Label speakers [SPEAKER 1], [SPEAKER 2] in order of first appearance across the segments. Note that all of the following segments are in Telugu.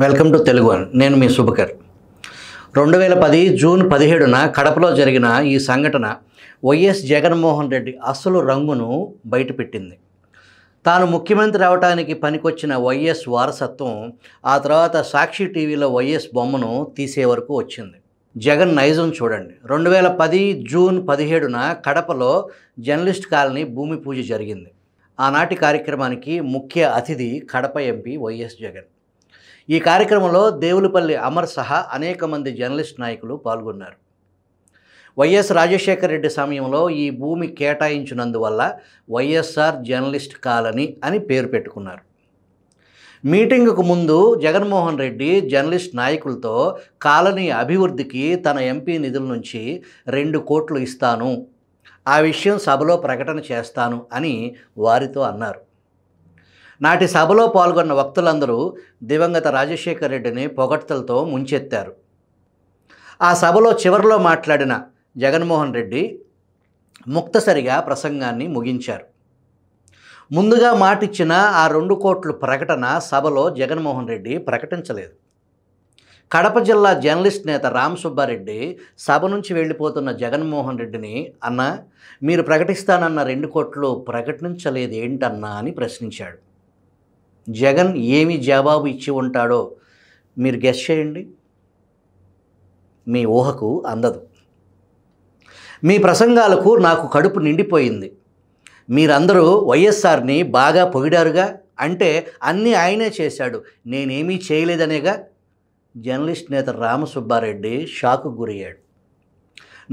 [SPEAKER 1] Welcome to Telugu one. నేను మీ శుభకర్. 2010 జూన్ 17న కడపలో జరిగిన ఈ సంఘటన వైఎస్ జగన్మోహన్ రెడ్డి అసలు రంగును బయటపెట్టింది. తాను ముఖ్యమంత్రి అవటానికి పనికొచ్చిన వైఎస్ వారసత్వం ఆ తర్వాత సాక్షి టీవీలో వైఎస్ బొమ్మను తీసే వరకు వచ్చింది. జగన్ నైజం చూడండి. 2010 జూన్ 17న కడపలో జర్నలిస్ట్ కాలనీ భూమి పూజ జరిగింది. ఆనాటి కార్యక్రమానికి ముఖ్య అతిథి కడప ఎంపీ వైఎస్ జగన్. ఈ కార్యక్రమంలో దేవులపల్లి అమర్ సహా అనేక మంది జర్నలిస్ట్ నాయకులు పాల్గొన్నారు. వైఎస్ రాజశేఖర రెడ్డి సమయంలో ఈ భూమి కేటాయించినందువల్ల వైఎస్ఆర్ జర్నలిస్ట్ కాలనీ అని పేరు పెట్టుకున్నారు. మీటింగుకు ముందు జగన్మోహన్ రెడ్డి జర్నలిస్ట్ నాయకులతో కాలనీ అభివృద్ధికి తన ఎంపీ నిధుల నుంచి 2 కోట్లు ఇస్తాను, ఆ విషయం సభలో ప్రకటన చేస్తాను అని వారితో అన్నారు. నాటి సభలో పాల్గొన్న వక్తులందరూ దివంగత రాజశేఖర రెడ్డిని పొగడ్తలతో ముంచెత్తారు. ఆ సభలో చివరిలో మాట్లాడిన జగన్మోహన్ రెడ్డి ముక్తసరిగా ప్రసంగాన్ని ముగించారు. ముందుగా మాటిచ్చిన ఆ 2 కోట్ల ప్రకటన సభలో జగన్మోహన్ రెడ్డి ప్రకటించలేదు. కడప జిల్లా జర్నలిస్ట్ నేత రామ్ సుబ్బారెడ్డి సభ నుంచి వెళ్ళిపోతున్న జగన్మోహన్ రెడ్డిని, అన్న మీరు ప్రకటిస్తానన్న 2 కోట్లు ప్రకటించలేదు ఏంటన్నా అని ప్రశ్నించాడు. జగన్ ఏమి జవాబు ఇచ్చి ఉంటాడో మీరు గెస్ చేయండి. మీ ఊహకు అందదు. మీ ప్రసంగాలకు నాకు కడుపు నిండిపోయింది. మీరందరూ వైఎస్ఆర్ని బాగా పొగిడారుగా, అంటే అన్నీ ఆయనే చేశాడు, నేనేమీ చేయలేదనేగా. జర్నలిస్ట్ నేత రామసుబ్బారెడ్డి షాకు గురయ్యాడు.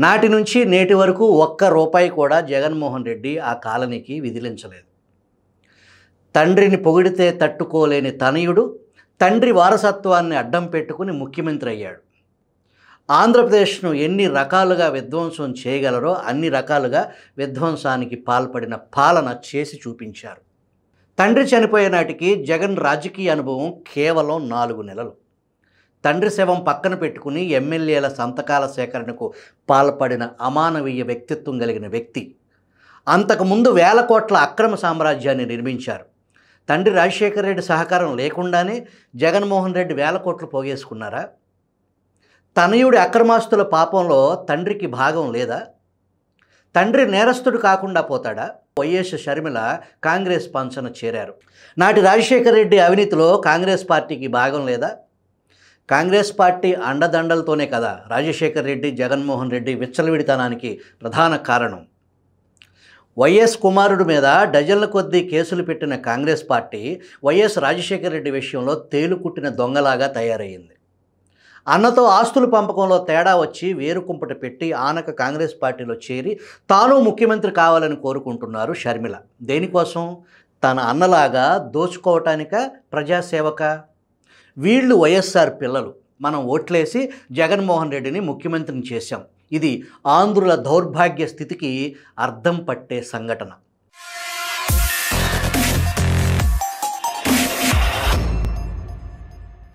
[SPEAKER 1] నాటి నుంచి నేటి వరకు ₹1 కూడా జగన్మోహన్ రెడ్డి ఆ కాలనీకి విదిలించలేదు. తండ్రిని పొగిడితే తట్టుకోలేని తనయుడు తండ్రి వారసత్వాన్ని అడ్డం పెట్టుకుని ముఖ్యమంత్రి అయ్యాడు. ఆంధ్రప్రదేశ్ను ఎన్ని రకాలుగా విధ్వంసం చేయగలరో అన్ని రకాలుగా విధ్వంసానికి పాల్పడిన పాలన చేసి చూపించారు. తండ్రి చనిపోయే నాటికి జగన్ రాజకీయ అనుభవం కేవలం 4 నెలలు. తండ్రి శవం పక్కన పెట్టుకుని ఎమ్మెల్యేల సంతకాల సేకరణకు పాల్పడిన అమానవీయ వ్యక్తిత్వం కలిగిన వ్యక్తి. అంతకుముందు వేల కోట్ల అక్రమ సామ్రాజ్యాన్ని నిర్మించారు. తండ్రి రాజశేఖర రెడ్డి సహకారం లేకుండానే జగన్మోహన్ రెడ్డి వేల కోట్లు పోగేసుకున్నారా? తనయుడి అక్రమాస్తుల పాపంలో తండ్రికి భాగం లేదా? తండ్రి నేరస్తుడు కాకుండా పోతాడా? వైఎస్ షర్మిల కాంగ్రెస్ పంచన చేరారు. నాటి రాజశేఖర రెడ్డి అవినీతిలో కాంగ్రెస్ పార్టీకి భాగం లేదా? కాంగ్రెస్ పార్టీ అండదండలతోనే కదా రాజశేఖర రెడ్డి, జగన్మోహన్ రెడ్డి విచ్చలవిడితనానికి ప్రధాన కారణం. వైఎస్ కుమారుడి మీద డజన్ల కొద్దీ కేసులు పెట్టిన కాంగ్రెస్ పార్టీ వైఎస్ రాజశేఖర రెడ్డి విషయంలో తేలుకుట్టిన దొంగలాగా తయారయ్యింది. అన్నతో ఆస్తుల పంపకంలో తేడా వచ్చి వేరుకుంపట పెట్టి ఆనక కాంగ్రెస్ పార్టీలో చేరి తాను ముఖ్యమంత్రి కావాలని కోరుకుంటున్నారు షర్మిల. దేనికోసం? తన అన్నలాగా దోచుకోవటానిక, ప్రజాసేవక? వీళ్ళు వైఎస్ఆర్ పిల్లలు. మనం ఓట్లేసి జగన్మోహన్ రెడ్డిని ముఖ్యమంత్రిని చేశాం. ఇది ఆంధ్రుల దౌర్భాగ్య స్థితికి అర్థం పట్టే సంఘటన.